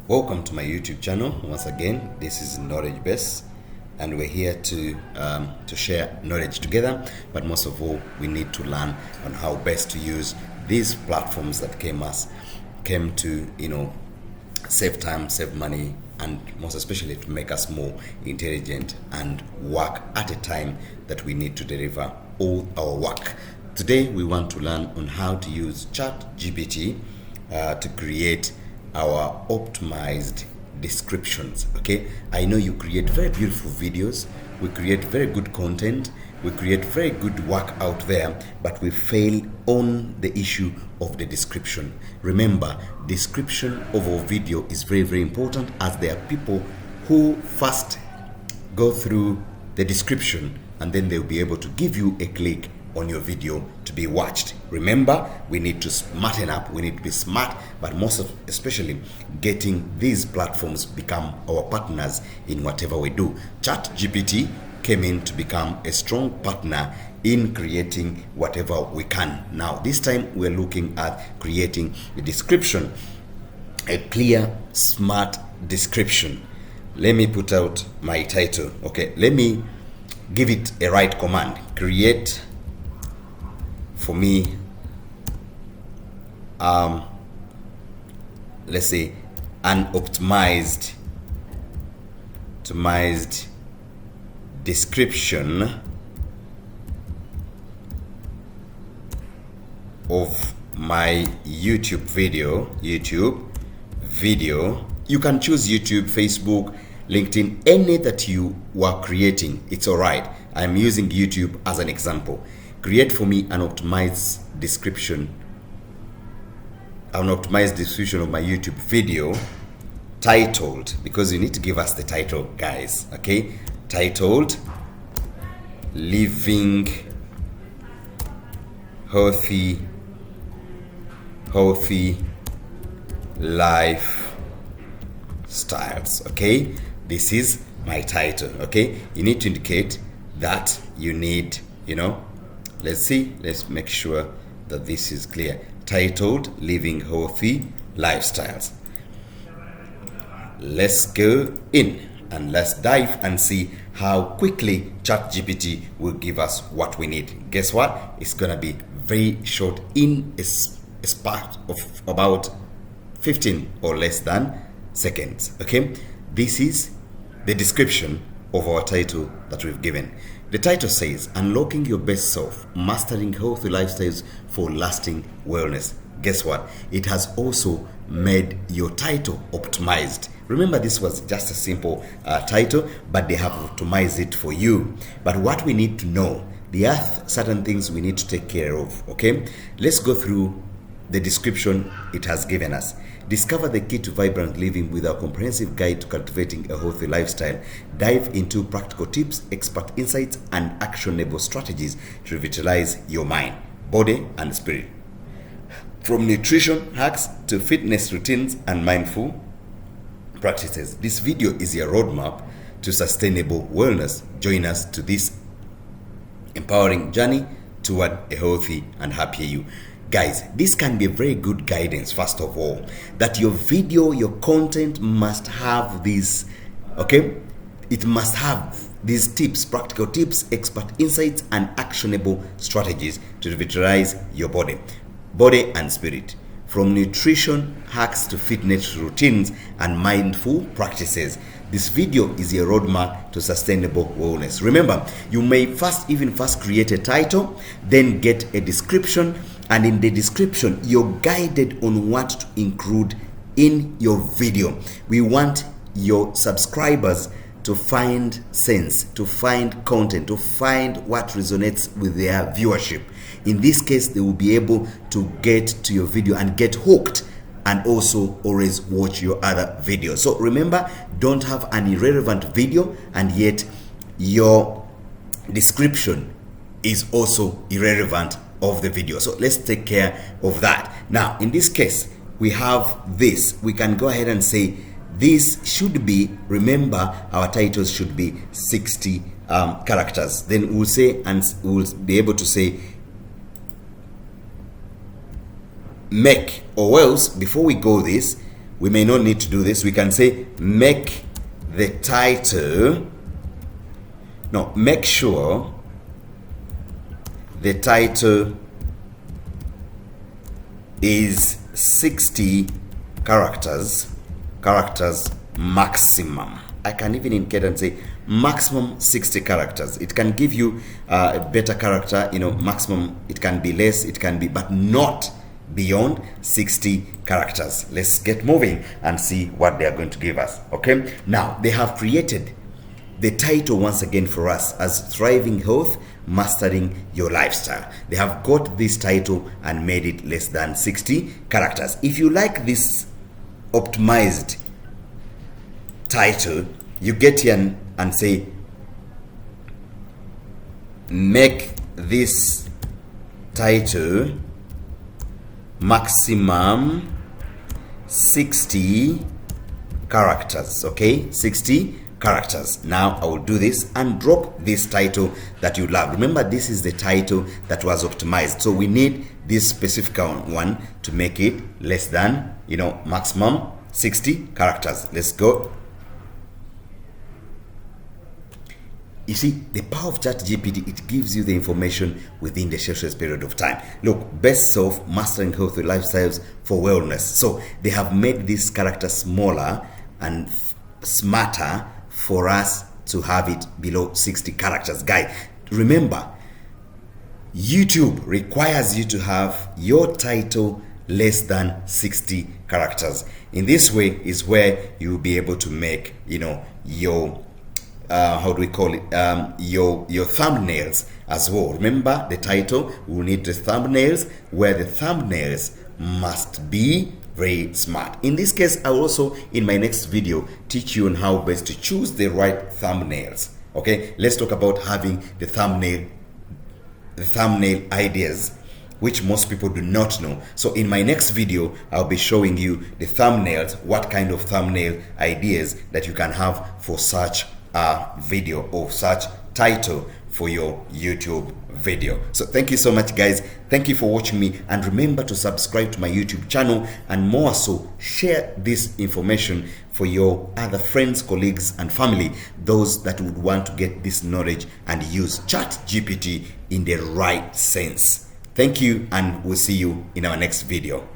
Welcome to my YouTube channel. Once again, this is Knowledge Base, and we're here to share knowledge together. But most of all, we need to learn on how best to use these platforms that came to save time, save money, and most especially to make us more intelligent and work at a time that we need to deliver all our work. Today, we want to learn on how to use ChatGPT to create our optimized descriptions. Okay, I know you create very beautiful videos, we create very good content, we create very good work out there, but we fail on the issue of the description. Remember, description of our video is very, very important, as there are people who first go through the description and then they'll be able to give you a click on your video to be watched. Remember, we need to smarten up, we need to be smart, but especially getting these platforms become our partners in whatever we do. ChatGPT came in to become a strong partner in creating whatever we can. Now, this time we're looking at creating a description, a clear, smart description. Let me put out my title. Okay, let me give it a right command. Create for me, let's say an optimized description of my YouTube video. You can choose YouTube, Facebook, LinkedIn, any that you were creating. It's all right. I'm using YouTube as an example. Create for me an optimized description of my YouTube video titled, because you need to give us the title, guys. Okay, titled Living Healthy Life Styles. Okay, this is my title. Okay, you need to indicate that you need, let's make sure that this is clear. Titled Living Healthy Lifestyles. Let's go in and let's dive and see how quickly ChatGPT will give us what we need. Guess what? It's gonna be very short, in a span of about 15 or less than seconds. Okay, this is the description of our title that we've given. The title says, Unlocking Your Best Self, Mastering Healthy Lifestyles for Lasting Wellness. Guess what? It has also made your title optimized. Remember, this was just a simple title, but they have optimized it for you. But what we need to know, there are certain things we need to take care of. Okay, let's go through the description it has given us. Discover the key to vibrant living with our comprehensive guide to cultivating a healthy lifestyle. Dive into practical tips, expert insights, and actionable strategies to revitalize your mind, body, and spirit. From nutrition hacks to fitness routines and mindful practices, this video is your roadmap to sustainable wellness. Join us to this empowering journey toward a healthy and happier you. Guys, this can be a very good guidance, first of all, that your video, your content must have this, okay? It must have these tips, practical tips, expert insights, and actionable strategies to revitalize your body and spirit. From nutrition hacks to fitness routines and mindful practices, this video is your roadmap to sustainable wellness. Remember, you may first create a title, then get a description, and in the description, you're guided on what to include in your video. We want your subscribers to find sense, to find content, to find what resonates with their viewership. In this case, they will be able to get to your video and get hooked, and also always watch your other videos. So remember, don't have an irrelevant video and yet your description is also irrelevant of the video. So let's take care of that. Now, in this case, we have this. We can go ahead and say this should be, remember, our titles should be 60 characters. Then we'll say, and we'll be able to say make, or else before we go this, we may not need to do this. We can say make the title, no, make sure the title is 60 characters maximum. I can even indicate and say maximum 60 characters. It can give you a better character, maximum. It can be less, it can be, but not beyond 60 characters. Let's get moving and see what they are going to give us. Okay, now they have created the title once again for us as Thriving Health, Mastering Your Lifestyle. They have got this title and made it less than 60 characters. If you like this optimized title, you get here and say make this title maximum 60 characters. Okay, 60 characters. Now I will do this and drop this title that you love. Remember, this is the title that was optimized, so we need this specific one to make it less than, maximum 60 characters. Let's go. You see, the power of ChatGPT, it gives you the information within the shortest period of time. Look, best of mastering healthy lifestyles for wellness. So they have made this character smaller and smarter for us to have it below 60 characters. Guys, remember, YouTube requires you to have your title less than 60 characters. In this way is where you will be able to make, your how do we call it, your thumbnails as well. Remember, the title, we will need the thumbnails, where the thumbnails must be very smart. In this case, I will also in my next video teach you on how best to choose the right thumbnails. Okay, let's talk about having the thumbnail ideas, which most people do not know. So in my next video, I'll be showing you the thumbnails, what kind of thumbnail ideas that you can have for such a video or such title for your YouTube video. So thank you so much, guys. Thank you for watching me, and remember to subscribe to my YouTube channel, and more so, share this information for your other friends, colleagues, and family, those that would want to get this knowledge and use ChatGPT in the right sense. Thank you, and we'll see you in our next video.